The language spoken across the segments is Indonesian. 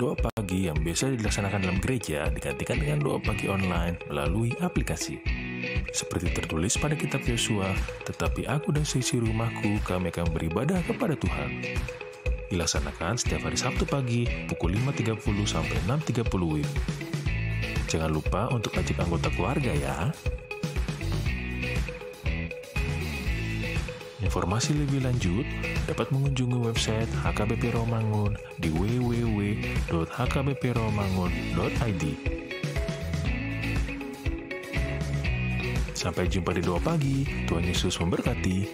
doa pagi yang biasa dilaksanakan dalam gereja digantikan dengan doa pagi online melalui aplikasi. Seperti tertulis pada kitab Yosua, tetapi aku dan seisi rumahku kami akan beribadah kepada Tuhan. Dilaksanakan setiap hari Sabtu pagi pukul 5.30 sampai 6.30 WIB. Jangan lupa untuk ajak anggota keluarga ya. Informasi lebih lanjut dapat mengunjungi website HKBP Rawamangun di www.hkbprawamangun.id. Sampai jumpa di doa pagi. Tuhan Yesus memberkati.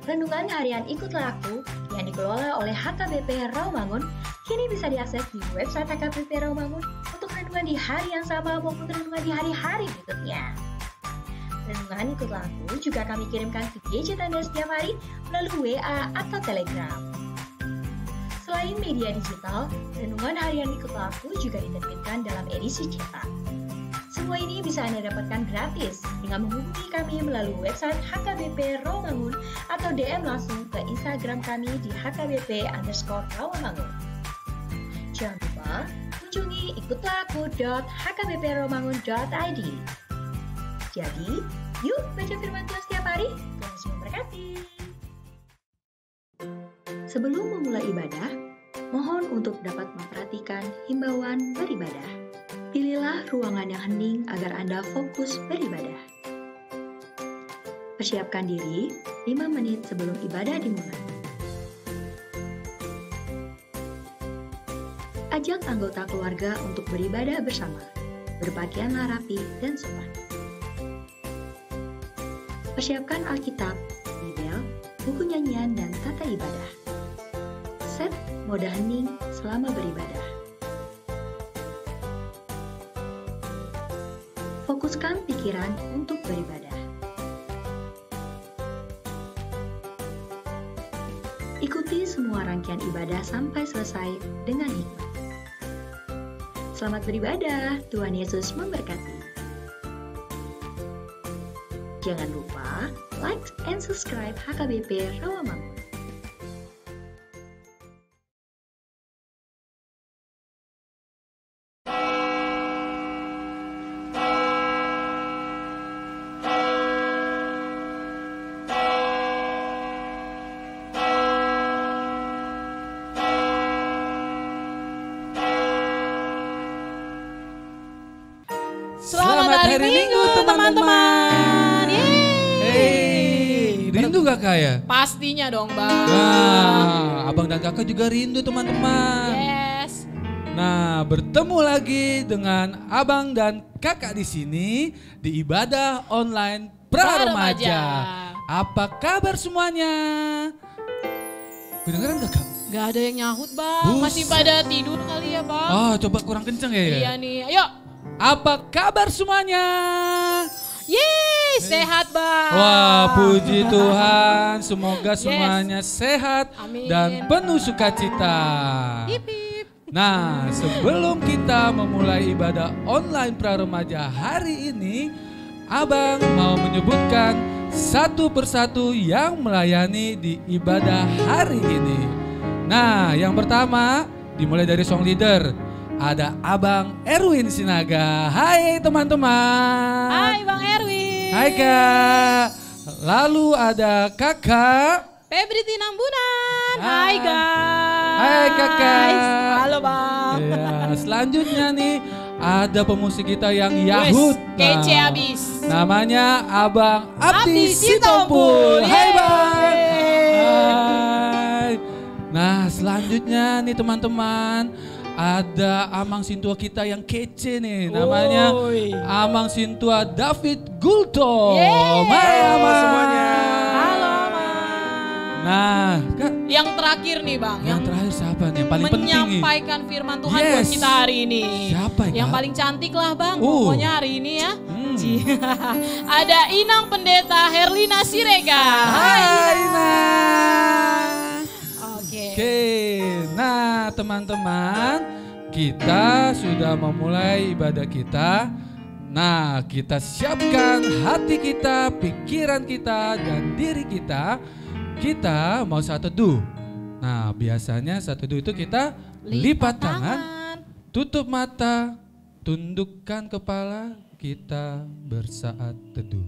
Renungan harian Ikutlah Aku yang dikelola oleh HKBP Rawamangun kini bisa diakses di website HKBP Rawamangun untuk renungan di hari yang sama maupun renungan di hari-hari berikutnya. Renungan Ikutlah Aku juga kami kirimkan ke gadget Anda setiap hari melalui WA atau Telegram. Selain media digital, renungan harian Ikutlah Aku juga diterbitkan dalam edisi cetak. Semua ini bisa Anda dapatkan gratis dengan menghubungi kami melalui website HKBP Rawamangun atau DM langsung ke Instagram kami di HKBP_Rawamangun. Jangan lupa kunjungi ikutlahku.hkbprawamangun.id. Jadi, yuk baca firman Tuhan setiap hari. Tuhan Yesus memberkati. Sebelum memulai ibadah, mohon untuk dapat memperhatikan himbauan beribadah. Pilihlah ruangan yang hening agar Anda fokus beribadah. Persiapkan diri 5 menit sebelum ibadah dimulai. Ajak anggota keluarga untuk beribadah bersama. Berpakaianlah rapi dan sopan. Persiapkan Alkitab, Bibel, buku nyanyian, dan tata ibadah. Set mode hening selama beribadah. Fokuskan pikiran untuk beribadah. Ikuti semua rangkaian ibadah sampai selesai dengan hikmat. Selamat beribadah, Tuhan Yesus memberkati. Jangan lupa like and subscribe HKBP Rawamangun. Selamat hari Minggu teman-teman. Hey, rindu gak Kak ya? Pastinya dong Bang. Nah, abang dan kakak juga rindu teman-teman. Yes. Nah, bertemu lagi dengan abang dan kakak di sini di ibadah online Praremaja. Apa kabar semuanya? Kedengeran gak Kak? Gak ada yang nyahut Bang. Masih pada tidur kali ya Bang. Oh, coba kurang kenceng ya. Iya nih, ayo. Apa kabar semuanya? Yeay, sehat Bang. Wah, puji Tuhan. Semoga semuanya sehat Amin. dan penuh sukacita. Hip hip. Nah, sebelum kita memulai ibadah online Praremaja hari ini, Abang mau menyebutkan satu persatu yang melayani di ibadah hari ini. Nah, yang pertama dimulai dari song leader. Ada Abang Erwin Sinaga. Hai teman-teman. Hai Bang Erwin. Hai Kak. Lalu ada Kakak Febri Tinambunan. Hai guys. Hai Kakak. Halo Bang. Ya, selanjutnya nih ada pemusik kita yang Yahud. Kece abis. Namanya Abang Abdi Abdi Sitompul. Sitompul. Hai Bang. Yeay. Hai. Nah, selanjutnya nih teman-teman, ada Amang Sintua kita yang kece nih, namanya Amang Sintua David Gultom. Hai Amang semuanya. Halo Bang. Nah, Kak, Yang terakhir nih Bang, yang terakhir siapa nih? Yang paling penting nih. menyampaikan firman Tuhan Yes. buat kita hari ini. Siapa ya? Yang paling cantik lah Bang, Uh. pokoknya hari ini ya. Ada Inang Pendeta Herlina Sirega. Hai Inang. Oke. Oke, nah teman-teman, kita sudah memulai ibadah kita. Nah, kita siapkan hati kita, pikiran kita, dan diri kita kita mau saat teduh. Nah, biasanya saat teduh itu kita lipat tangan, tutup mata, tundukkan kepala, kita bersaat teduh.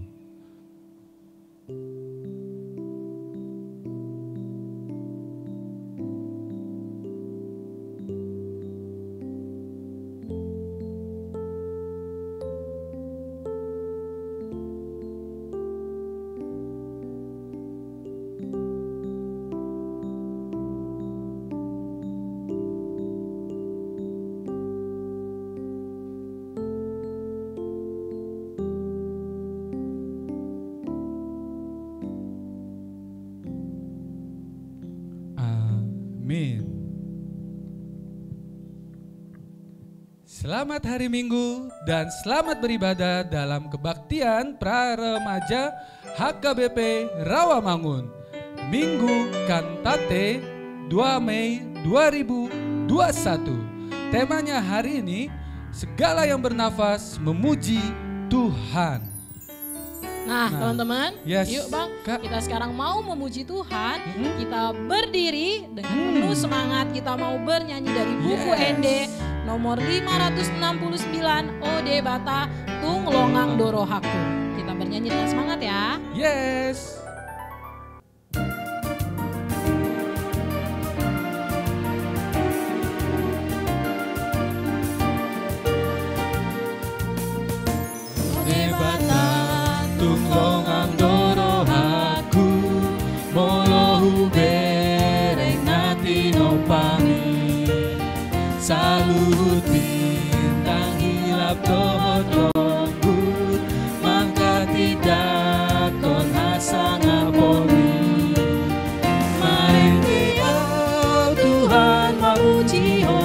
Amin. Selamat hari Minggu dan selamat beribadah dalam kebaktian Praremaja HKBP Rawamangun. Minggu Kantate 2 Mei 2021. Temanya hari ini, segala yang bernafas memuji Tuhan. Nah, teman-teman, yes, yuk Bang, Kak. kita sekarang mau memuji Tuhan. Kita berdiri dengan penuh semangat, kita mau bernyanyi dari buku ND nomor 569, Ode Bata Tung Longang Dorohaku. Kita bernyanyi dengan semangat ya. Yes. Ode Bata Tung Longang Dorohaku, Molohu bereng nati nopami, salut bintang hilap dohot rombut, maka tidak kon hasang aponi. Mari au Tuhan memuji ho,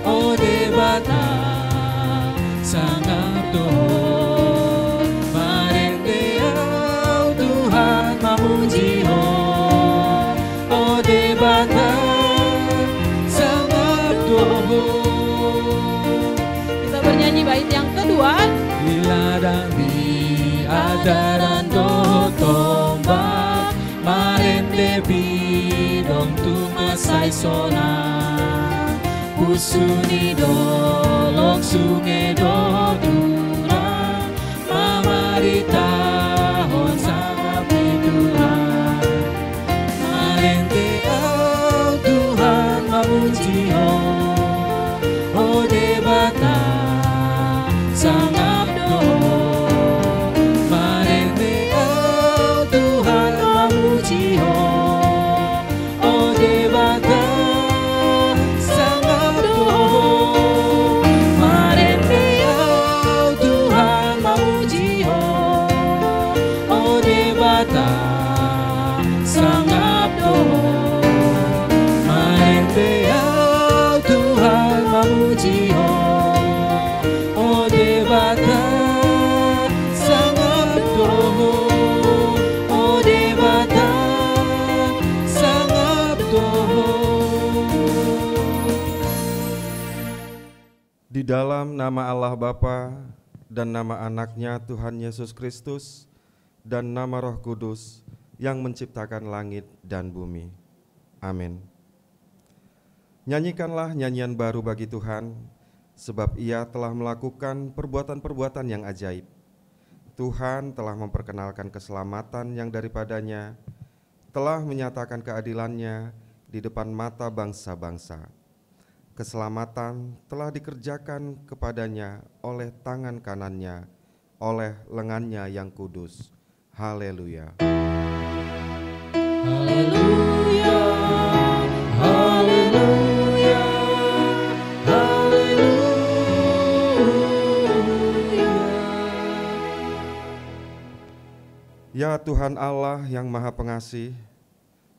Ode Bata sangat doho. Memuji ho, Ode Bata sangat doho. Kita bernyanyi bait yang kedua. Di ladang di adaran doho tombak, marende bidong tumasai sona, usuni dolong sungai doho dura, mamarita hon sangat Tuhan. Marente au Tuhan memuji ho, Ode Bata sangat doho. Marente au Tuhan memuji ho, Ode Bata sangat doho. Marente au Tuhan memuji ho, Ode Bata sangat doho. Marente au Tuhan memuji ho, Ode Bata sangat doho. Ode Bata sangat doho. Di dalam nama Allah Bapa dan nama anaknya Tuhan Yesus Kristus dan nama Roh Kudus yang menciptakan langit dan bumi. Amin. Nyanyikanlah nyanyian baru bagi Tuhan, sebab Ia telah melakukan perbuatan-perbuatan yang ajaib. Tuhan telah memperkenalkan keselamatan yang daripadanya, telah menyatakan keadilannya di depan mata bangsa-bangsa. Keselamatan telah dikerjakan kepadanya oleh tangan kanannya, oleh lengannya yang kudus. Haleluya. Haleluya, haleluya, haleluya. Ya Tuhan Allah yang Maha Pengasih,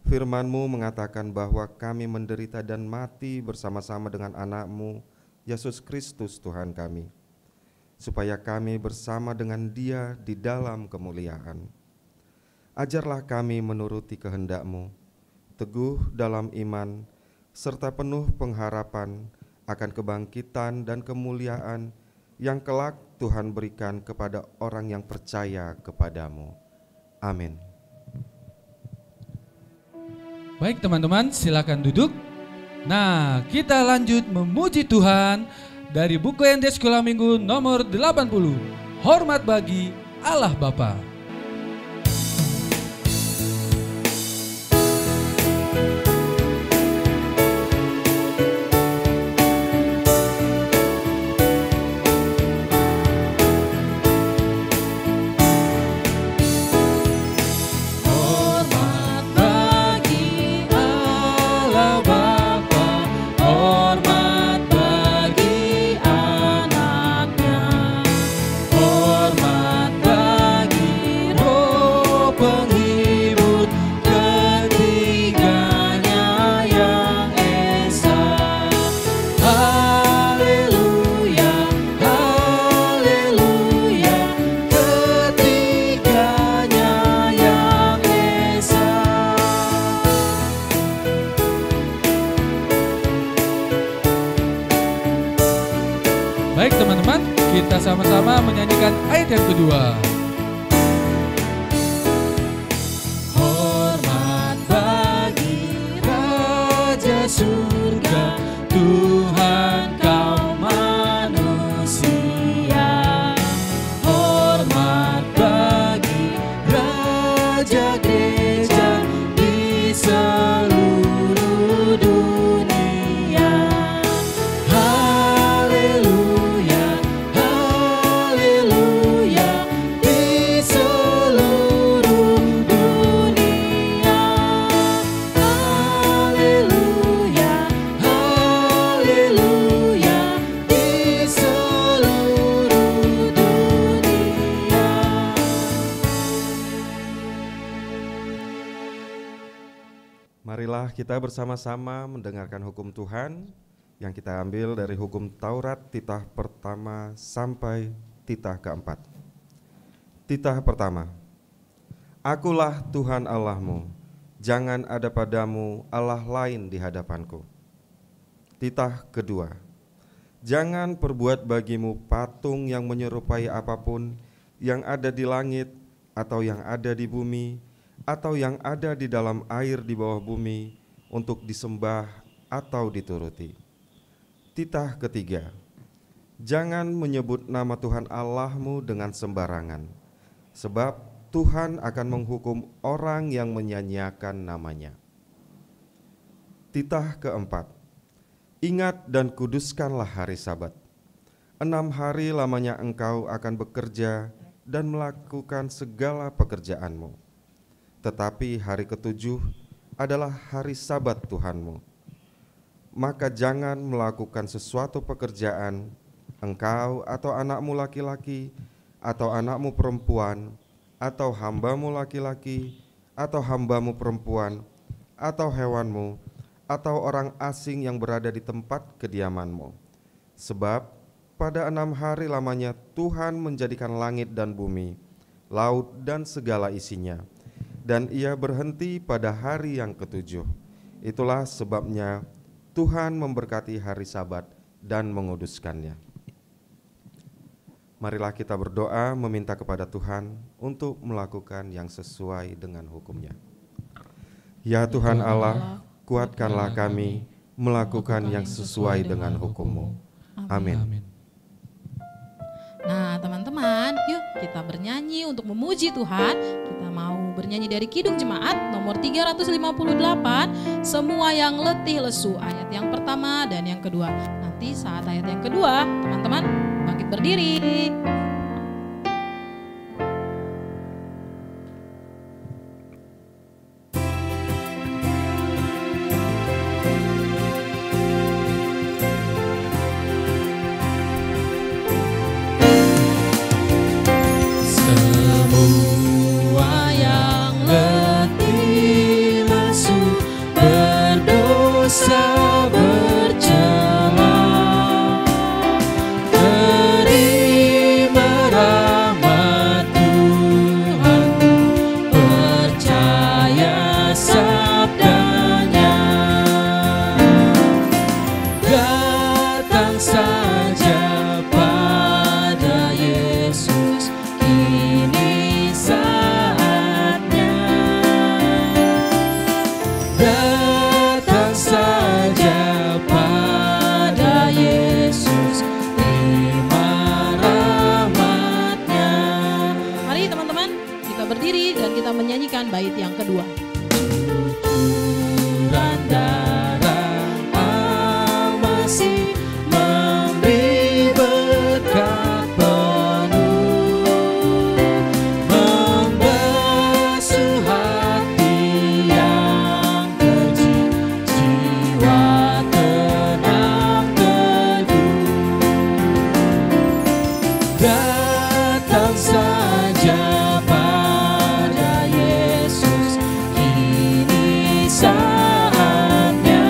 firman-Mu mengatakan bahwa kami menderita dan mati bersama-sama dengan anak-Mu, Yesus Kristus Tuhan kami, supaya kami bersama dengan Dia di dalam kemuliaan. Ajarlah kami menuruti kehendak-Mu, teguh dalam iman, serta penuh pengharapan akan kebangkitan dan kemuliaan yang kelak Tuhan berikan kepada orang yang percaya kepada-Mu. Amin. Baik teman-teman, silakan duduk. Nah, kita lanjut memuji Tuhan dari buku ND Sekolah Minggu nomor 80. Hormat bagi Allah Bapa. Baik teman-teman, kita sama-sama menyanyikan ayat yang kedua. Hormat bagi Raja Surga, Tuhan kaum manusia. Hormat bagi Raja Gereja di seluruh dunia. Marilah kita bersama-sama mendengarkan hukum Tuhan yang kita ambil dari hukum Taurat titah pertama sampai titah keempat. Titah pertama, Akulah Tuhan Allahmu, jangan ada padamu Allah lain di hadapanku. Titah kedua, jangan perbuat bagimu patung yang menyerupai apapun yang ada di langit atau yang ada di bumi atau yang ada di dalam air di bawah bumi untuk disembah atau dituruti. Titah ketiga, jangan menyebut nama Tuhan Allahmu dengan sembarangan, sebab Tuhan akan menghukum orang yang menyanyiakan namanya. Titah keempat, ingat dan kuduskanlah hari Sabat. 6 hari lamanya engkau akan bekerja dan melakukan segala pekerjaanmu. Tetapi hari ke-7 adalah hari Sabat Tuhanmu. Maka jangan melakukan sesuatu pekerjaan, engkau atau anakmu laki-laki, atau anakmu perempuan, atau hambamu laki-laki, atau hambamu perempuan, atau hewanmu, atau orang asing yang berada di tempat kediamanmu. Sebab pada 6 hari lamanya Tuhan menjadikan langit dan bumi, laut dan segala isinya, dan ia berhenti pada hari yang ke-7. Itulah sebabnya Tuhan memberkati hari Sabat dan menguduskannya. Marilah kita berdoa meminta kepada Tuhan untuk melakukan yang sesuai dengan hukum-Nya. Ya Tuhan Allah, kuatkanlah kami melakukan yang sesuai dengan hukum-Mu. Amin. Nah teman-teman, yuk kita bernyanyi untuk memuji Tuhan. Kita mau bernyanyi dari Kidung Jemaat nomor 358, Semua yang letih lesu, ayat yang pertama dan yang kedua. Nanti saat ayat yang kedua, teman-teman bangkit berdiri. Bercela, terima kita menyanyikan bait yang kedua. Cucuran darah Al-Masih memberi berkat penuh, membasuh hati yang keji, jiwa tenang teduh. Datang saja pada Yesus, kini saatnya.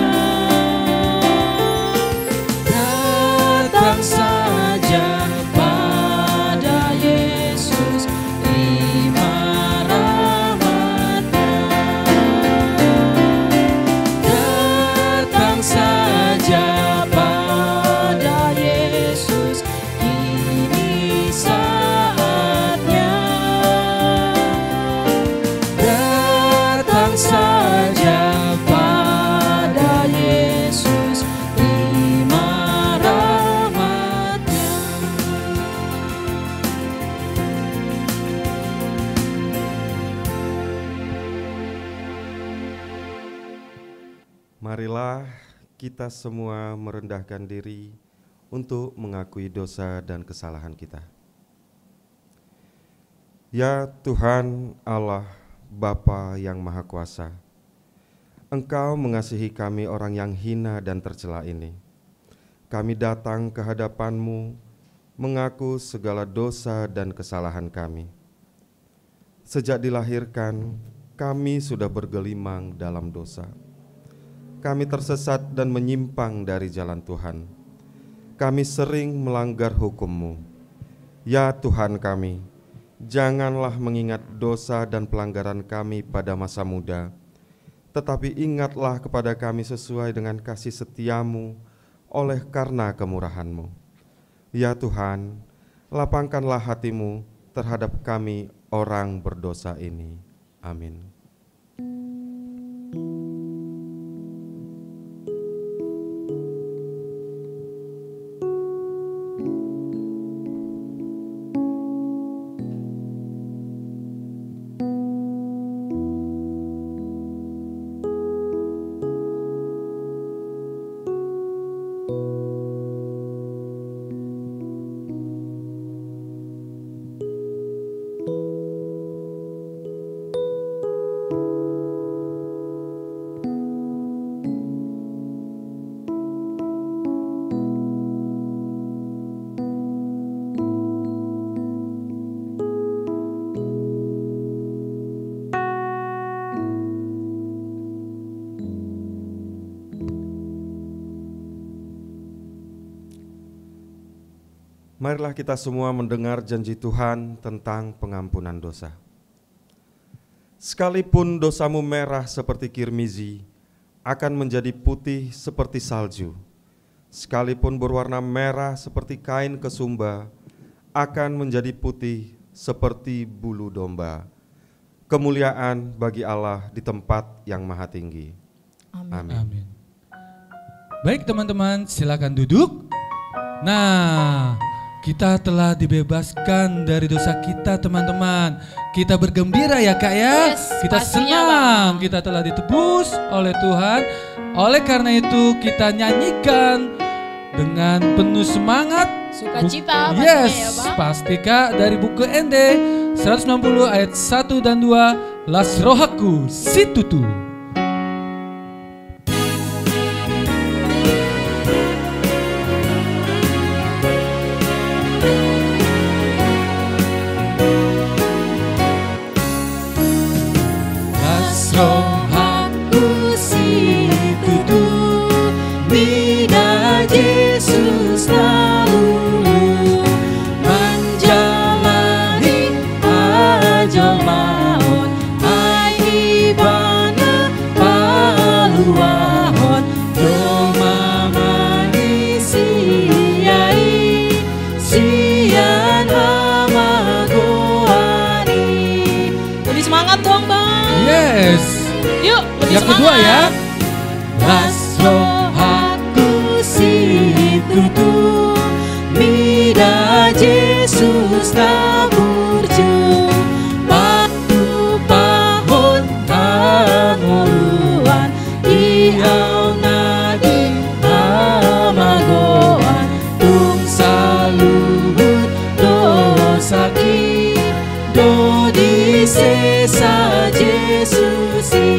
Datang saja pada Yesus, terima rahmat-Nya. Datang saja pada Yesus, kini saatnya. Datang saja pada Yesus, terima rahmat-Nya. Marilah kita semua merendahkan diri untuk mengakui dosa dan kesalahan kita. Ya Tuhan Allah, Bapa yang Maha Kuasa, Engkau mengasihi kami orang yang hina dan tercela ini. Kami datang ke hadapan-Mu mengaku segala dosa dan kesalahan kami. Sejak dilahirkan, kami sudah bergelimang dalam dosa. Kami tersesat dan menyimpang dari jalan Tuhan. Kami sering melanggar hukum-Mu. Ya Tuhan kami, janganlah mengingat dosa dan pelanggaran kami pada masa muda, tetapi ingatlah kepada kami sesuai dengan kasih setia-Mu oleh karena kemurahan-Mu. Ya Tuhan, lapangkanlah hati-Mu terhadap kami orang berdosa ini. Amin. Marilah kita semua mendengar janji Tuhan tentang pengampunan dosa. Sekalipun dosamu merah seperti kirmizi, akan menjadi putih seperti salju. Sekalipun berwarna merah seperti kain kesumba, akan menjadi putih seperti bulu domba. Kemuliaan bagi Allah di tempat yang maha tinggi. Amin. Amin. Baik teman-teman, silakan duduk. Nah, kita telah dibebaskan dari dosa kita teman-teman. Kita bergembira ya Kak ya. Yes, kita pastinya, senang, Bang. kita telah ditebus oleh Tuhan. Oleh karena itu kita nyanyikan dengan penuh semangat. Sukacita pastinya Yes, ya Bang. pasti Kak, dari buku ND 160 ayat 1 dan 2. Las rohaku situtu. Rohaku situtu, bina Yesus lalu menjalani ajal maut, ai ibana paluahon, doma manisiai, sian hamagoani. Lebih semangat dong Bang. Yes. Yuk, lebih Yang semangat. kedua ya. Las rohaku situtu, bina Yesus tabur je, patu Sesa Yesusi.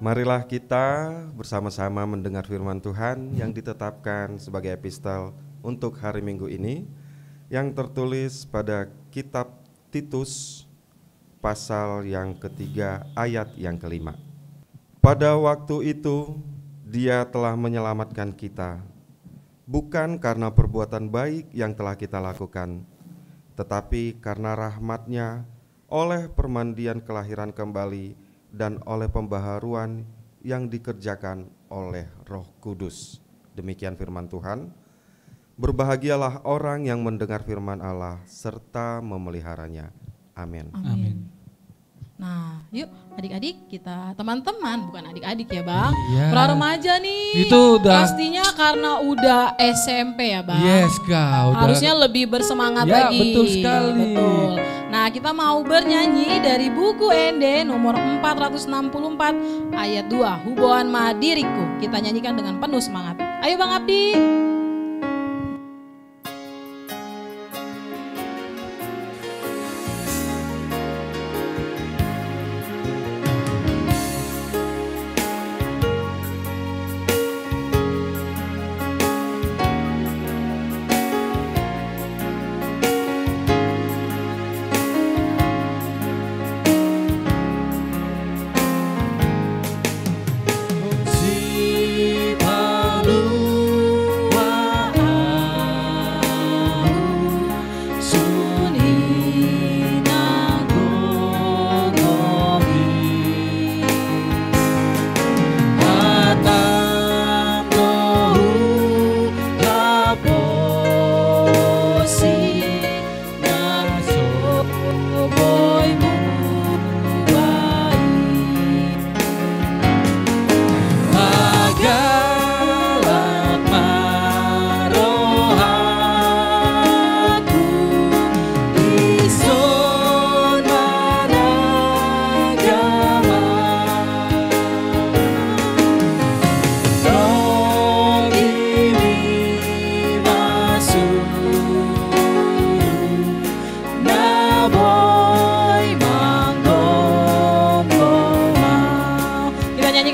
Marilah kita bersama-sama mendengar firman Tuhan yang ditetapkan sebagai epistel untuk hari Minggu ini, yang tertulis pada kitab Titus pasal yang ketiga ayat yang kelima. Pada waktu itu Dia telah menyelamatkan kita, bukan karena perbuatan baik yang telah kita lakukan, tetapi karena rahmat-Nya oleh permandian kelahiran kembali dan oleh pembaharuan yang dikerjakan oleh Roh Kudus. Demikian firman Tuhan. Berbahagialah orang yang mendengar firman Allah serta memeliharanya. Amin. Amin. Nah, yuk adik-adik kita, teman-teman, bukan adik-adik ya Bang, Iya. pra remaja nih. Itu udah. Pastinya karena udah SMP ya Bang. Yes Kak, udah. Harusnya lebih bersemangat Ya, lagi. betul sekali. Betul. Nah, kita mau bernyanyi dari buku ND nomor 464 ayat 2, Huboan ma diriku. Kita nyanyikan dengan penuh semangat. Ayo Bang Abdi.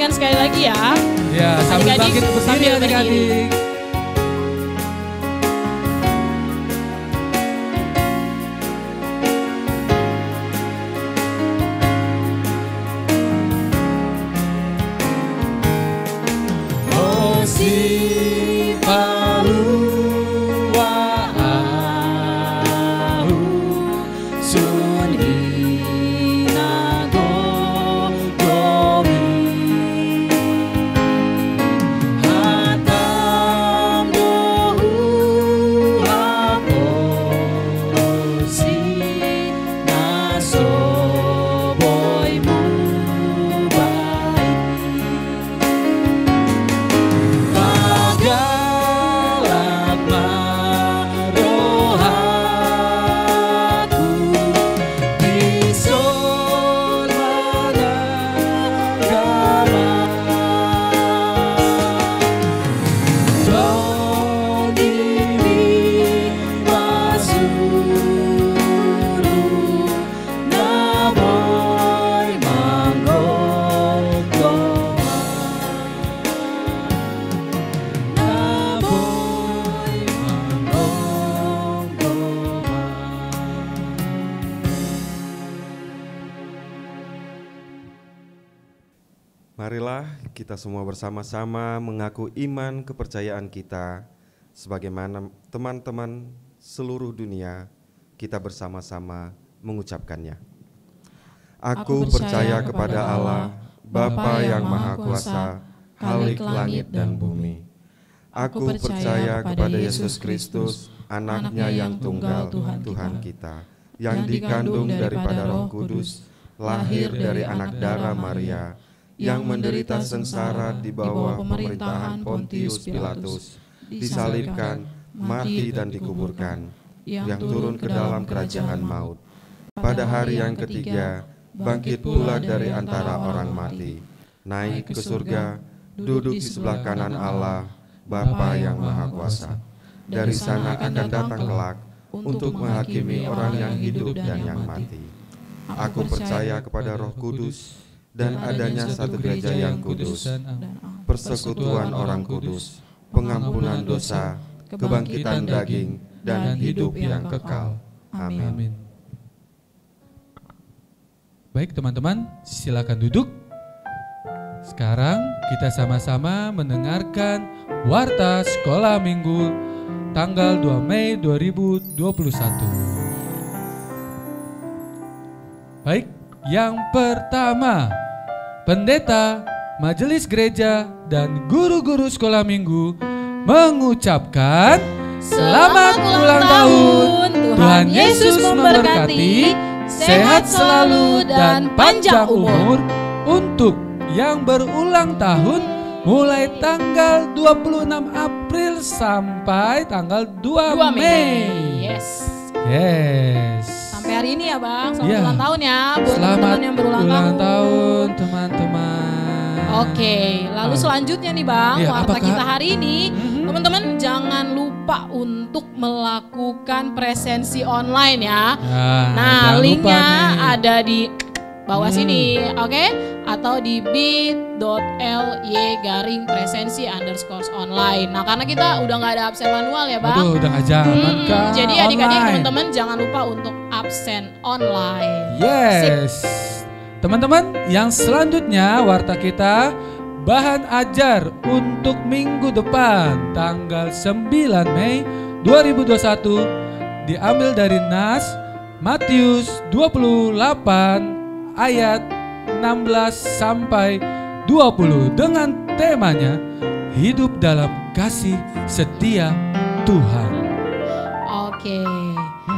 Sekali lagi ya. Ya, sambil Adik-adik, bangkit berdiri sambil adik-adik. Oh si palua au sun ina gomi hatam dohu haposi naso boy mubai Pagalat marohaku bison managama Dondimi masuru naboy manggogoma Naboy manggogoma. Marilah kita semua bersama-sama mengaku iman kepercayaan kita sebagaimana teman-teman seluruh dunia kita bersama-sama mengucapkannya. Aku percaya kepada Allah, Bapa yang Maha Kuasa, Khalik langit dan bumi. Aku percaya kepada Yesus Kristus, Anaknya yang tunggal, Tuhan kita, yang dikandung daripada Roh Kudus, lahir dari anak darah Maria, yang menderita sengsara di bawah pemerintahan Pontius Pilatus, disalibkan, mati dan dikuburkan, yang turun ke dalam kerajaan maut. Pada hari yang ketiga, bangkit pula dari antara orang mati, naik ke surga, duduk di sebelah kanan Allah, Bapa yang Maha Kuasa. Dari sana akan datang kelak untuk menghakimi orang yang hidup dan yang mati. Aku percaya kepada Roh Kudus dan adanya satu gereja yang kudus, persekutuan orang kudus, pengampunan dosa, kebangkitan daging, dan hidup yang kekal. Amin. Baik teman-teman, silakan duduk. Sekarang kita sama-sama mendengarkan Warta Sekolah Minggu tanggal 2 Mei 2021. Baik, yang pertama, pendeta, majelis gereja, dan guru-guru sekolah minggu mengucapkan selamat ulang tahun. Tuhan Yesus memberkati, sehat selalu dan panjang umur untuk yang berulang tahun mulai tanggal 26 April sampai tanggal 2 Mei. Yes. Sampai hari ini ya Bang, selamat Ya. ulang tahun ya buat Selamat teman-teman yang berulang tahun teman-teman. Oke, lalu selanjutnya nih Bang, Ya, warta apakah? kita hari ini, teman-teman jangan lupa untuk melakukan presensi online ya. Nah, jangan lupa linknya nih. ada di bawah sini, oke? Atau di bit.ly/presensi_online. Nah, karena kita udah nggak ada absen manual ya Bang. Aduh, udah gak zaman kan. Jadi adik-adik online. teman-teman jangan lupa untuk absen online. Yes. Teman-teman, yang selanjutnya warta kita bahan ajar untuk minggu depan tanggal 9 Mei 2021 diambil dari Nas Matius 28 ayat 16 sampai 20 dengan temanya hidup dalam kasih setia Tuhan. Oke.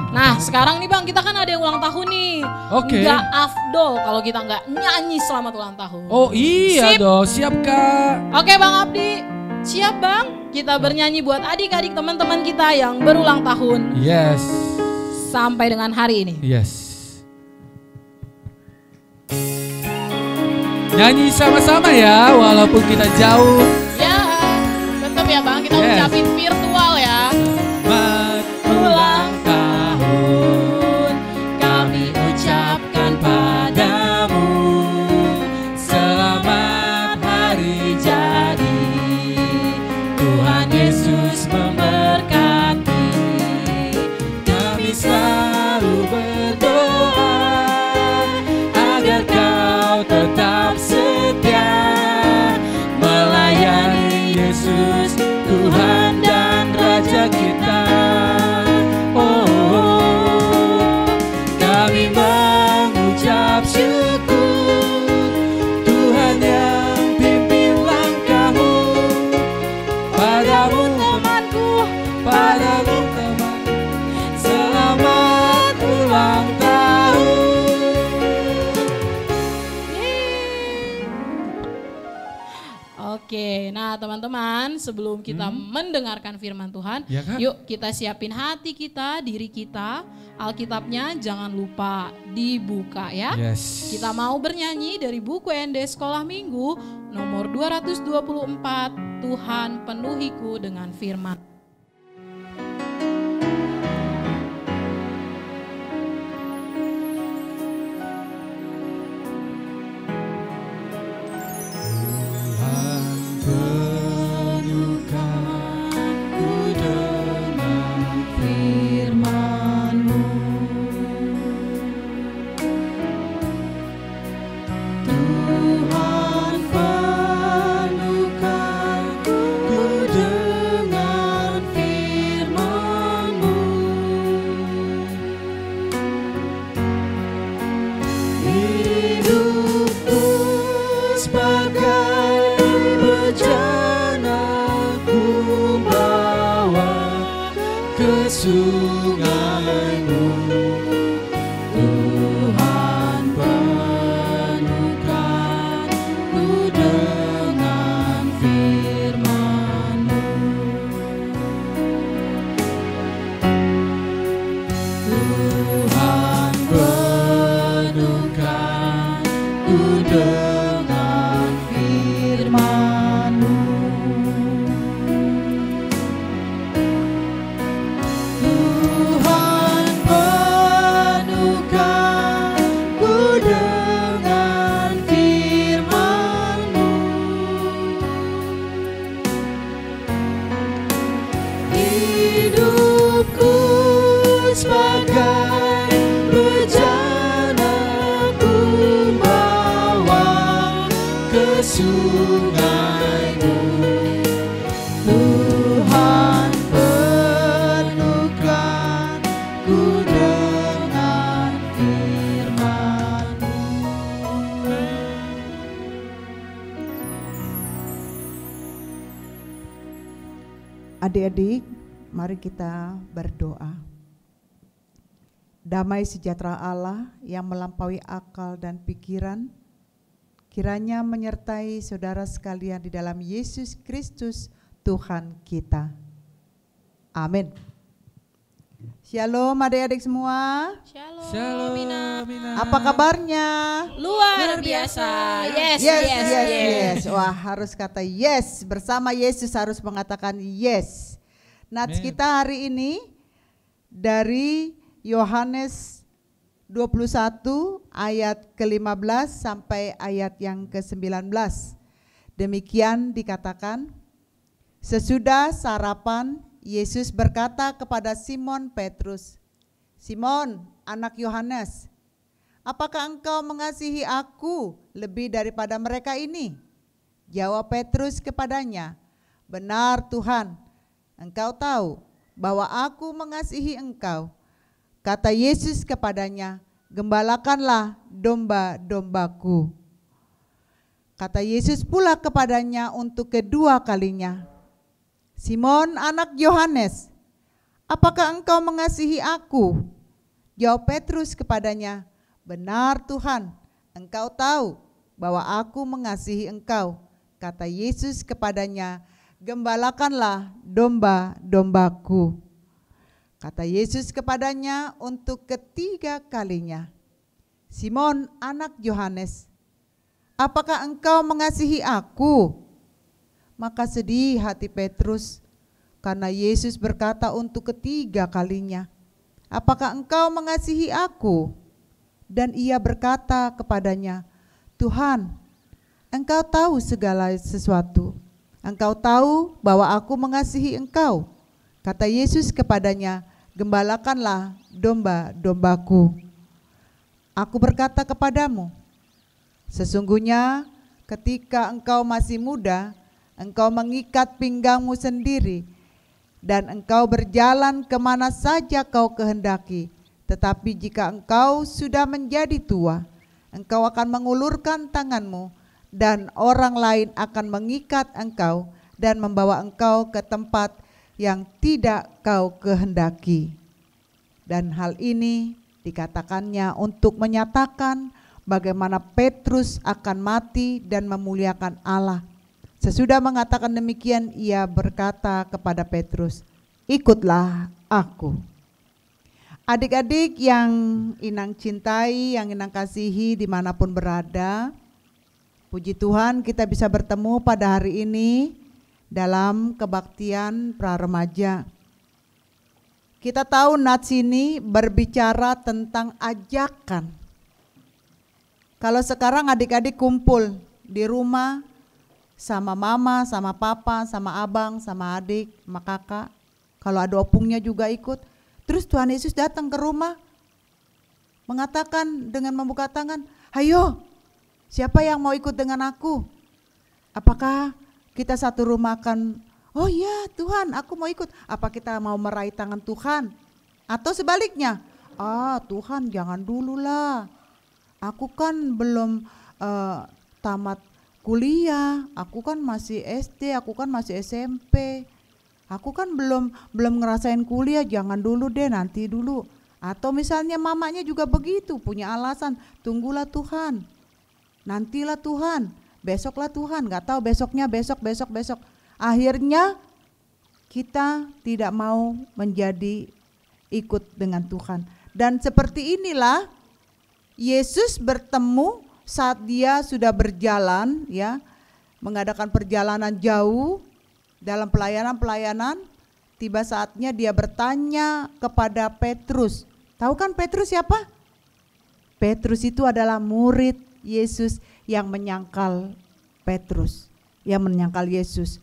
Nah, sekarang nih Bang, kita kan ada yang ulang tahun nih. Oke. Nggak afdol kalau kita nggak nyanyi selamat ulang tahun. Oh iya Sip. dong, siap Kak. Oke Bang Abdi, siap Bang? Kita bernyanyi buat adik-adik teman-teman kita yang berulang tahun Yes. sampai dengan hari ini. Yes. Nyanyi sama-sama ya, walaupun kita jauh. Ya, tetap ya Bang, kita Yes. ucapin virtual ya. Selamat Ulang tahun kami ucapkan padamu, selamat hari jadi Tuhan Yesus memberkati. Kami selalu berdoa agar kau tetap setia melayani Yesus Tuhan dan Raja kita. Oh, kami mengucap syukur Tuhan yang pimpin langkahmu. Padamu temanku, padamu teman, selamat ulang tahun. Oke, nah teman-teman sebelum kita mendengarkan firman Tuhan, Ya, Kak. yuk kita siapin hati kita, diri kita, Alkitabnya jangan lupa dibuka ya. Yes. Kita mau bernyanyi dari buku ND Sekolah Minggu nomor 224, Tuhan penuhiku dengan firman. Sungaimu Tuhan penuhkan ku dengan firman-Mu. Tuhan penuhkan ku dengan firman-Mu. sungaimu. Tuhan perlukan ku dengan firman-Mu. Adik-adik, mari kita berdoa. Damai sejahtera Allah yang melampaui akal dan pikiran, kiranya menyertai saudara sekalian di dalam Yesus Kristus Tuhan kita. Amin. Shalom adik-adik semua. Shalom, Mina. Apa kabarnya? Luar biasa. Yes. Wah, harus kata yes. Bersama Yesus harus mengatakan yes. Nats kita hari ini dari Yohanes 21 ayat ke-15 sampai ayat yang ke-19. Demikian dikatakan, sesudah sarapan Yesus berkata kepada Simon Petrus, "Simon, anak Yohanes, apakah engkau mengasihi aku lebih daripada mereka ini?" Jawab Petrus kepadanya, "Benar Tuhan, engkau tahu bahwa aku mengasihi engkau." Kata Yesus kepadanya, "Gembalakanlah domba-dombaku." Kata Yesus pula kepadanya untuk kedua kalinya, "Simon anak Yohanes, apakah engkau mengasihi aku?" Jawab Petrus kepadanya, "Benar Tuhan, engkau tahu bahwa aku mengasihi engkau." Kata Yesus kepadanya, "Gembalakanlah domba-dombaku." Kata Yesus kepadanya untuk ketiga kalinya, "Simon anak Yohanes, apakah engkau mengasihi aku?" Maka sedih hati Petrus karena Yesus berkata untuk ketiga kalinya, "Apakah engkau mengasihi aku?" Dan ia berkata kepadanya, "Tuhan, engkau tahu segala sesuatu. Engkau tahu bahwa aku mengasihi engkau." Kata Yesus kepadanya, "Gembalakanlah domba-dombaku. Aku berkata kepadamu, sesungguhnya ketika engkau masih muda, engkau mengikat pinggangmu sendiri, dan engkau berjalan kemana saja kau kehendaki. Tetapi jika engkau sudah menjadi tua, engkau akan mengulurkan tanganmu, dan orang lain akan mengikat engkau dan membawa engkau ke tempat yang tidak kau kehendaki." Dan hal ini dikatakannya untuk menyatakan bagaimana Petrus akan mati dan memuliakan Allah. Sesudah mengatakan demikian, ia berkata kepada Petrus, "Ikutlah aku." Adik-adik yang Inang cintai, yang Inang kasihi dimanapun berada, puji Tuhan kita bisa bertemu pada hari ini dalam kebaktian pra-remaja. Kita tahu Nats ini berbicara tentang ajakan. Kalau sekarang adik-adik kumpul di rumah sama mama, sama papa, sama abang, sama adik, sama kakak. Kalau ada opungnya juga ikut. Terus Tuhan Yesus datang ke rumah mengatakan dengan membuka tangan, "Hayo, siapa yang mau ikut dengan aku?" Apakah kita satu rumah akan, "Oh ya Tuhan, aku mau ikut." Apa kita mau meraih tangan Tuhan? Atau sebaliknya, Tuhan jangan dulu lah. Aku kan belum tamat kuliah, aku kan masih SD, aku kan masih SMP. Aku kan belum ngerasain kuliah, jangan dulu deh, nanti dulu. Atau misalnya mamanya juga begitu, punya alasan, "Tunggulah Tuhan, nantilah Tuhan, besoklah Tuhan, gak tahu besoknya, besok. Akhirnya kita tidak mau menjadi ikut dengan Tuhan. Dan seperti inilah Yesus bertemu saat dia sudah berjalan, ya, mengadakan perjalanan jauh dalam pelayanan. Tiba saatnya dia bertanya kepada Petrus. Tahu kan Petrus siapa? Petrus itu adalah murid Yesus yang menyangkal Petrus, yang menyangkal Yesus.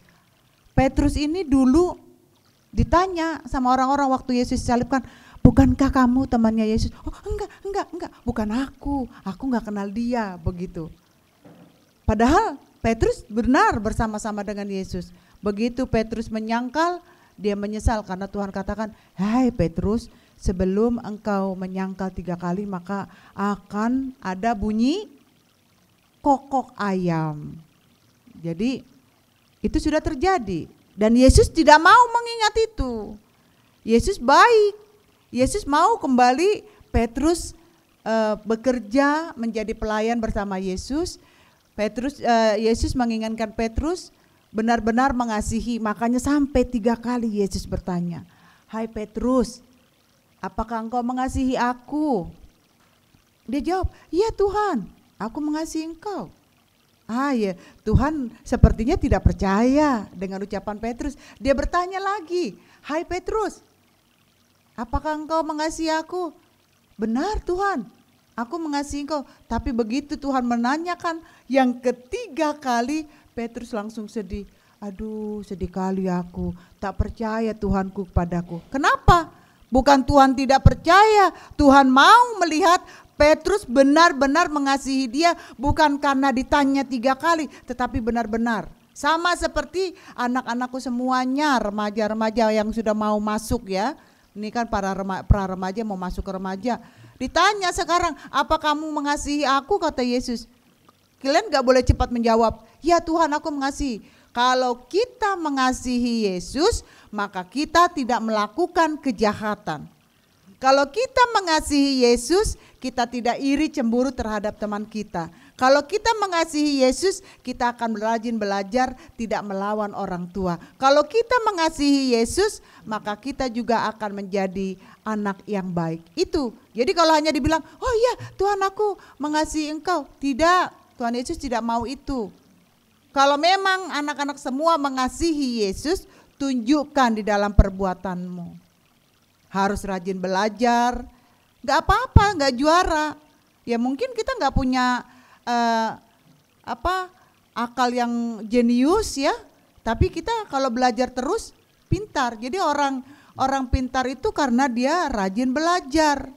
Petrus ini dulu ditanya sama orang-orang waktu Yesus disalibkan, "Bukankah kamu temannya Yesus?" "Oh enggak, bukan aku nggak kenal dia," begitu. Padahal Petrus benar bersama-sama dengan Yesus. Begitu Petrus menyangkal, dia menyesal karena Tuhan katakan, "Hai Petrus, sebelum engkau menyangkal 3 kali maka akan ada bunyi kokok ayam." Jadi itu sudah terjadi dan Yesus tidak mau mengingat itu. Yesus baik. Yesus mau kembali Petrus bekerja menjadi pelayan bersama Yesus. Yesus mengingatkan Petrus benar-benar mengasihi, makanya sampai 3 kali Yesus bertanya, "Hai Petrus, apakah engkau mengasihi aku?" Dia jawab, "Iya Tuhan, aku mengasihi engkau." Ya, Tuhan sepertinya tidak percaya dengan ucapan Petrus. Dia bertanya lagi, "Hai Petrus, apakah engkau mengasihi aku?" "Benar Tuhan, aku mengasihi engkau." Tapi begitu Tuhan menanyakan yang ketiga kali, Petrus langsung sedih. "Aduh, sedih kali aku, tak percaya Tuhanku kepadaku." Kenapa? Bukan Tuhan tidak percaya, Tuhan mau melihat Petrus benar-benar mengasihi dia, bukan karena ditanya 3 kali, tetapi benar-benar. Sama seperti anak-anakku semuanya, remaja-remaja yang sudah mau masuk ya. Ini kan para pra-remaja mau masuk ke remaja. Ditanya sekarang, "Apa kamu mengasihi aku?" kata Yesus. Kalian gak boleh cepat menjawab, "Ya Tuhan, aku mengasihi." Kalau kita mengasihi Yesus, maka kita tidak melakukan kejahatan. Kalau kita mengasihi Yesus, kita tidak iri cemburu terhadap teman kita. Kalau kita mengasihi Yesus, kita akan rajin belajar tidak melawan orang tua. Kalau kita mengasihi Yesus, maka kita juga akan menjadi anak yang baik. Itu. Jadi kalau hanya dibilang, "Oh iya Tuhan, aku mengasihi engkau." Tidak. Tuhan Yesus tidak mau itu. Kalau memang anak-anak semua mengasihi Yesus, tunjukkan di dalam perbuatanmu. Harus rajin belajar. Gak apa-apa, gak juara. Ya mungkin kita gak punya akal yang jenius ya. Tapi kita kalau belajar terus pintar. Jadi orang pintar itu karena dia rajin belajar.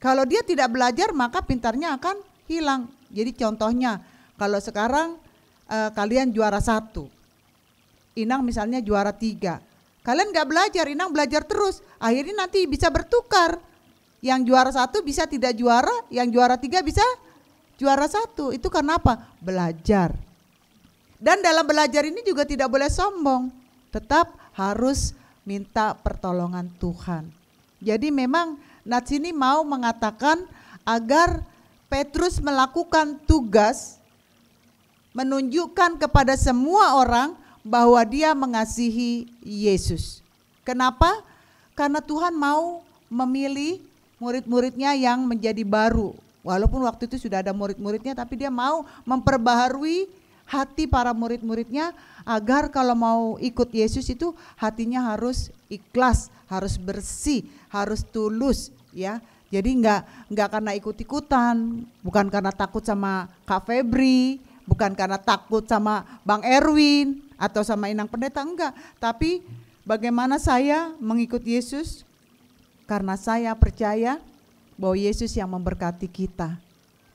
Kalau dia tidak belajar maka pintarnya akan hilang. Jadi contohnya kalau sekarang kalian juara 1, Inang misalnya juara 3. Kalian gak belajar, Inang belajar terus. Akhirnya nanti bisa bertukar. Yang juara 1 bisa tidak juara, yang juara 3 bisa juara 1. Itu karena apa? Belajar. Dan dalam belajar ini juga tidak boleh sombong. Tetap harus minta pertolongan Tuhan. Jadi memang Nats ini mau mengatakan agar Petrus melakukan tugas menunjukkan kepada semua orang bahwa dia mengasihi Yesus. Kenapa? Karena Tuhan mau memilih murid-muridnya yang menjadi baru. Walaupun waktu itu sudah ada murid-muridnya, tapi dia mau memperbaharui hati para murid-muridnya agar kalau mau ikut Yesus itu hatinya harus ikhlas, harus bersih, harus tulus ya. Jadi enggak karena ikut-ikutan, bukan karena takut sama Kak Febri, bukan karena takut sama Bang Erwin atau sama Inang Pendeta, enggak. Tapi bagaimana saya mengikut Yesus? Karena saya percaya bahwa Yesus yang memberkati kita.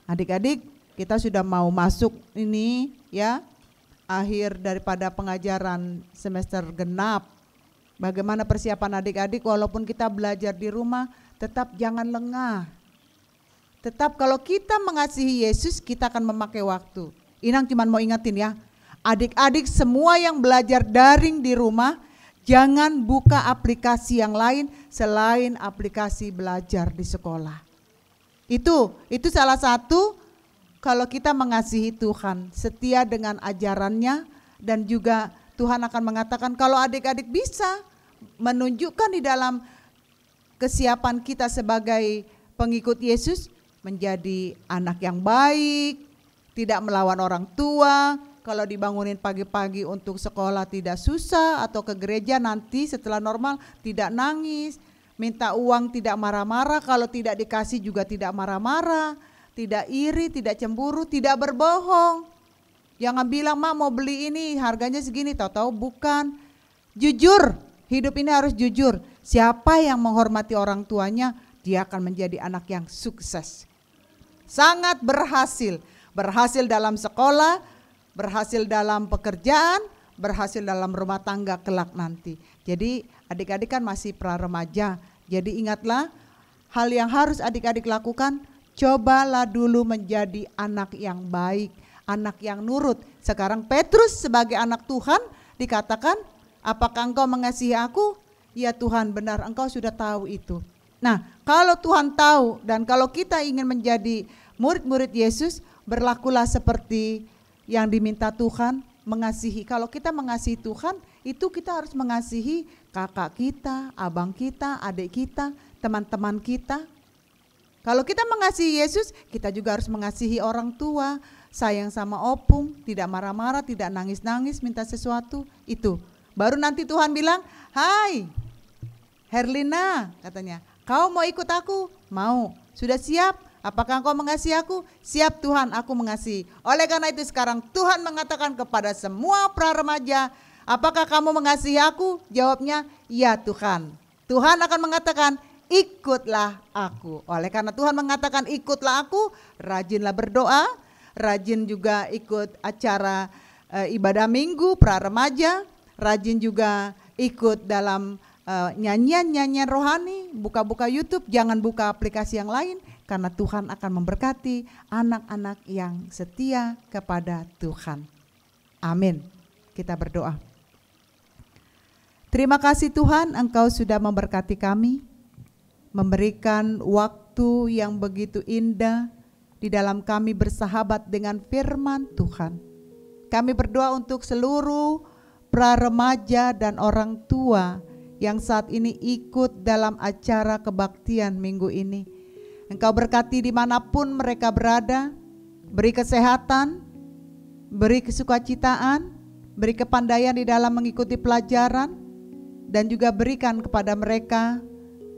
Adik-adik, kita sudah mau masuk ini ya, akhir daripada pengajaran semester genap. Bagaimana persiapan adik-adik walaupun kita belajar di rumah, tetap jangan lengah. Tetap kalau kita mengasihi Yesus, kita akan memakai waktu. Inang cuma mau ingatin ya, adik-adik semua yang belajar daring di rumah, jangan buka aplikasi yang lain selain aplikasi belajar di sekolah. Itu salah satu kalau kita mengasihi Tuhan, setia dengan ajarannya, dan juga Tuhan akan mengatakan kalau adik-adik bisa menunjukkan di dalam kesiapan kita sebagai pengikut Yesus menjadi anak yang baik, tidak melawan orang tua, kalau dibangunin pagi-pagi untuk sekolah tidak susah, atau ke gereja nanti setelah normal tidak nangis, minta uang tidak marah-marah, kalau tidak dikasih juga tidak marah-marah, tidak iri, tidak cemburu, tidak berbohong. Jangan bilang, "Mak mau beli ini harganya segini," tahu-tahu bukan. Jujur, hidup ini harus jujur. Siapa yang menghormati orang tuanya, dia akan menjadi anak yang sukses. Sangat berhasil. Berhasil dalam sekolah, berhasil dalam pekerjaan, berhasil dalam rumah tangga kelak nanti. Jadi adik-adik kan masih pra-remaja. Jadi ingatlah hal yang harus adik-adik lakukan, cobalah dulu menjadi anak yang baik, anak yang nurut. Sekarang Petrus sebagai anak Tuhan dikatakan, apakah engkau mengasihi aku? Ya Tuhan, benar, engkau sudah tahu itu. Nah, kalau Tuhan tahu dan kalau kita ingin menjadi murid-murid Yesus, berlakulah seperti yang diminta Tuhan, mengasihi. Kalau kita mengasihi Tuhan, itu kita harus mengasihi kakak kita, abang kita, adik kita, teman-teman kita. Kalau kita mengasihi Yesus, kita juga harus mengasihi orang tua, sayang sama opung, tidak marah-marah, tidak nangis-nangis, minta sesuatu. Itu baru nanti Tuhan bilang, hai Herlina, katanya, kau mau ikut aku? Mau. Sudah siap? Apakah engkau mengasihi aku? Siap Tuhan, aku mengasihi. Oleh karena itu sekarang Tuhan mengatakan kepada semua pra-remaja, apakah kamu mengasihi aku? Jawabnya, ya Tuhan. Tuhan akan mengatakan, ikutlah aku. Oleh karena Tuhan mengatakan ikutlah aku, rajinlah berdoa, rajin juga ikut acara ibadah minggu pra-remaja, rajin juga ikut dalam nyanyian-nyanyian rohani, buka-buka YouTube, jangan buka aplikasi yang lain, karena Tuhan akan memberkati anak-anak yang setia kepada Tuhan. Amin. Kita berdoa. Terima kasih Tuhan, Engkau sudah memberkati kami, memberikan waktu yang begitu indah di dalam kami bersahabat dengan firman Tuhan. Kami berdoa untuk seluruh pra-remaja dan orang tua yang saat ini ikut dalam acara kebaktian minggu ini. Engkau berkati dimanapun mereka berada, beri kesehatan, beri kesukacitaan, beri kepandaian di dalam mengikuti pelajaran, dan juga berikan kepada mereka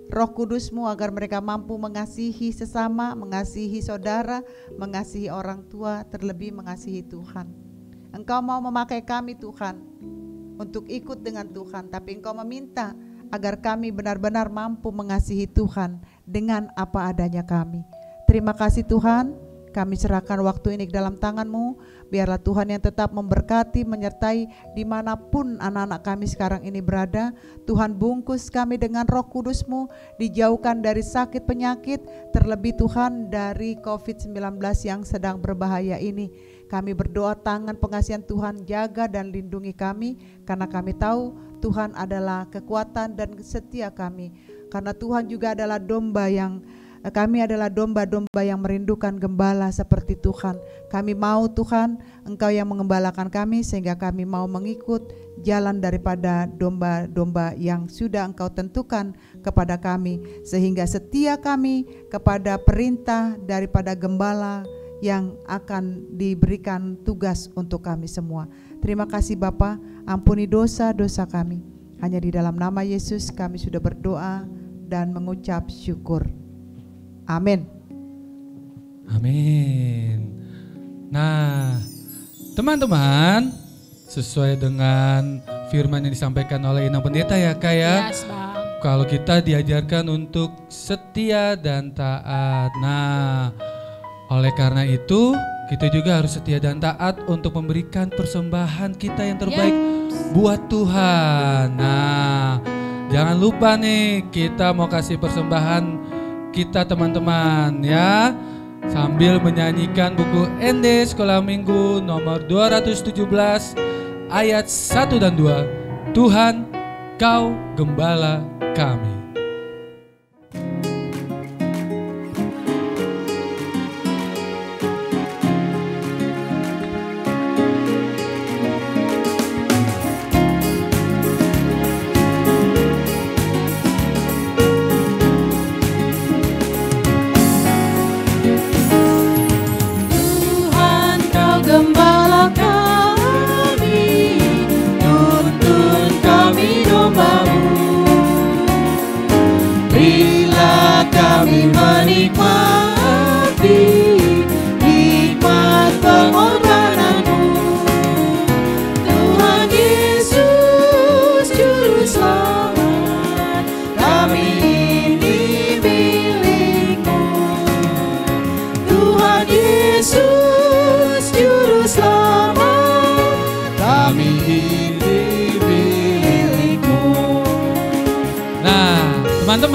Roh Kudus-Mu agar mereka mampu mengasihi sesama, mengasihi saudara, mengasihi orang tua, terlebih mengasihi Tuhan. Engkau mau memakai kami Tuhan untuk ikut dengan Tuhan, tapi Engkau meminta agar kami benar-benar mampu mengasihi Tuhan dengan apa adanya kami. Terima kasih Tuhan, kami serahkan waktu ini ke dalam tangan-Mu. Biarlah Tuhan yang tetap memberkati, menyertai dimanapun anak-anak kami sekarang ini berada. Tuhan bungkus kami dengan Roh Kudus-Mu, dijauhkan dari sakit penyakit, terlebih Tuhan dari COVID-19 yang sedang berbahaya ini. Kami berdoa tangan pengasihan Tuhan jaga dan lindungi kami, karena kami tahu Tuhan adalah kekuatan dan setia kami. Karena Tuhan juga adalah kami adalah domba-domba yang merindukan gembala seperti Tuhan. Kami mau Tuhan, Engkau yang mengembalakan kami, sehingga kami mau mengikut jalan daripada domba-domba yang sudah Engkau tentukan kepada kami, sehingga setia kami kepada perintah daripada gembala yang akan diberikan tugas untuk kami semua. Terima kasih Bapa, ampuni dosa-dosa kami. Hanya di dalam nama Yesus kami sudah berdoa dan mengucap syukur. Amin. Amin. Nah, teman-teman, sesuai dengan firman yang disampaikan oleh Inang Pendeta ya Kak ya. Yes, Bang. Kalau kita diajarkan untuk setia dan taat. Nah, oleh karena itu kita juga harus setia dan taat untuk memberikan persembahan kita yang terbaik buat Tuhan. Nah, jangan lupa nih, kita mau kasih persembahan kita teman-teman ya, sambil menyanyikan buku ND Sekolah Minggu nomor 217 ayat 1 dan 2. Tuhan, Kau gembala kami. Gembala kami, tuntun kami domba-Mu.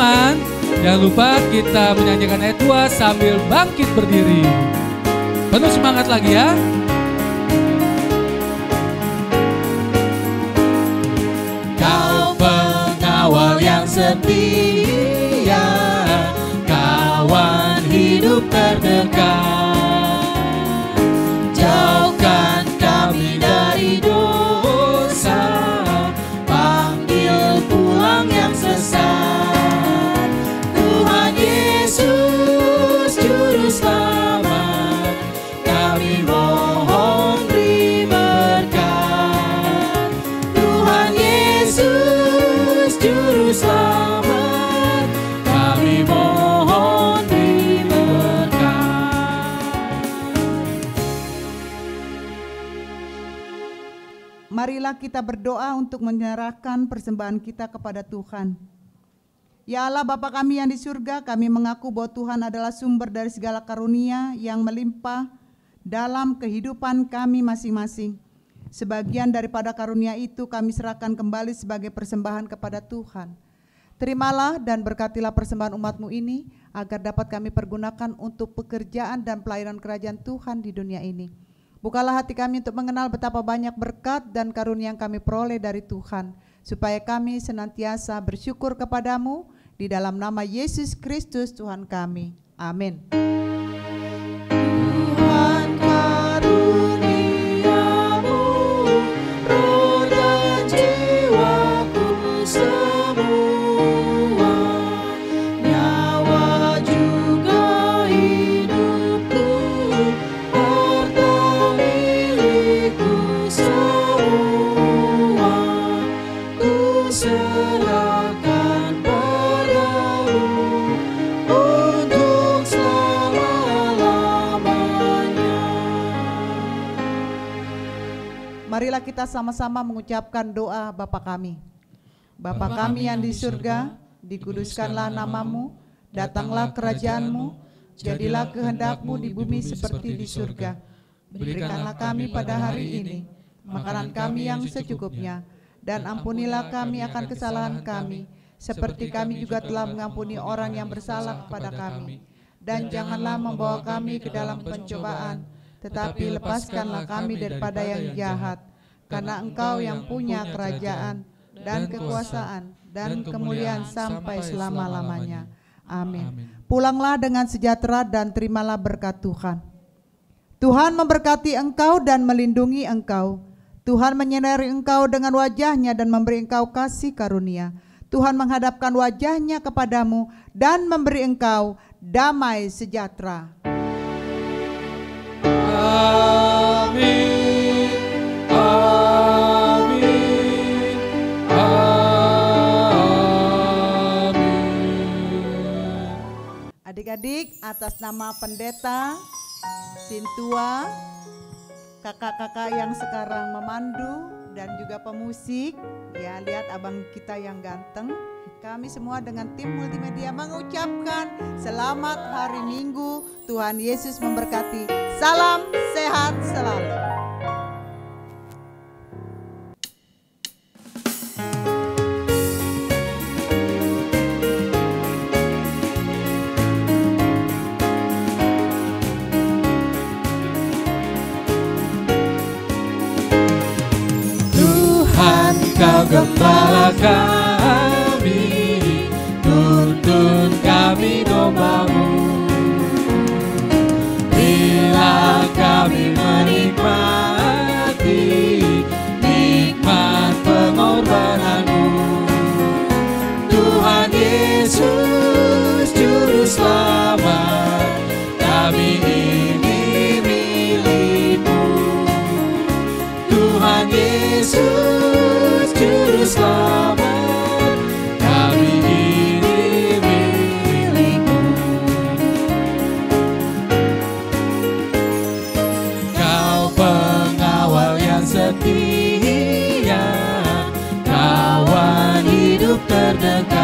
firman, jangan lupa kita menyanyikan ayat 2 sambil bangkit berdiri. Penuh semangat lagi ya. Kau pengawal yang setia, kawan hidup terdekat. Jauhkan kami dari dosa, panggil pulang yang sesat. Tuhan Yesus Juru Selamat, kami mohon beri berkat. Tuhan Yesus Juru Selamat, kami mohon beri berkat. Marilah kita berdoa untuk menyerahkan persembahan kita kepada Tuhan. Ya Allah Bapa kami yang di surga, kami mengaku bahwa Tuhan adalah sumber dari segala karunia yang melimpah dalam kehidupan kami masing-masing. Sebagian daripada karunia itu kami serahkan kembali sebagai persembahan kepada Tuhan. Terimalah dan berkatilah persembahan umat-Mu ini, agar dapat kami pergunakan untuk pekerjaan dan pelayanan kerajaan Tuhan di dunia ini. Bukalah hati kami untuk mengenal betapa banyak berkat dan karunia yang kami peroleh dari Tuhan, supaya kami senantiasa bersyukur kepadamu, di dalam nama Yesus Kristus Tuhan kami. Amin. Tuhan karuniamu, roh dan jiwaku semua, nyawa juga hidupku, harta milikku semua, ku serahkan padamu untuk selama-lamanya. Marilah kita sama-sama mengucapkan doa Bapa kami. Bapa kami yang di surga, dikuduskanlah namamu, datanglah kerajaanmu, jadilah kehendak-Mu di bumi seperti di surga. Berikanlah kami pada hari ini makanan kami yang secukupnya, dan ampunilah kami akan kesalahan kami, seperti kami juga telah mengampuni orang yang bersalah kepada kami. Dan janganlah membawa kami ke dalam pencobaan, tetapi lepaskanlah kami daripada yang jahat. Karena Engkau yang punya kerajaan dan kekuasaan dan kemuliaan sampai selama-lamanya. Amin. Pulanglah dengan sejahtera dan terimalah berkat Tuhan. Tuhan memberkati engkau dan melindungi engkau. Tuhan menyinari engkau dengan wajah-Nya dan memberi engkau kasih karunia. Tuhan menghadapkan wajah-Nya kepadamu dan memberi engkau damai sejahtera. Amin. Amin. Amin. Adik-adik, atas nama pendeta Sintua, kakak-kakak yang sekarang memandu dan juga pemusik, ya lihat abang kita yang ganteng. Kami semua dengan tim multimedia mengucapkan selamat hari Minggu. Tuhan Yesus memberkati. Salam sehat selalu. Tuhan Kau gembala kami, tuntun kami domba-Mu. Bila kami menikmati nikmat pengorbanan-Mu, Tuhan Yesus Juru Selamat, kami ini milik-Mu. Tuhan Yesus Juru Selamat, kami ini milik-Mu. Kau pengawal yang setia, kawan hidup terdekat.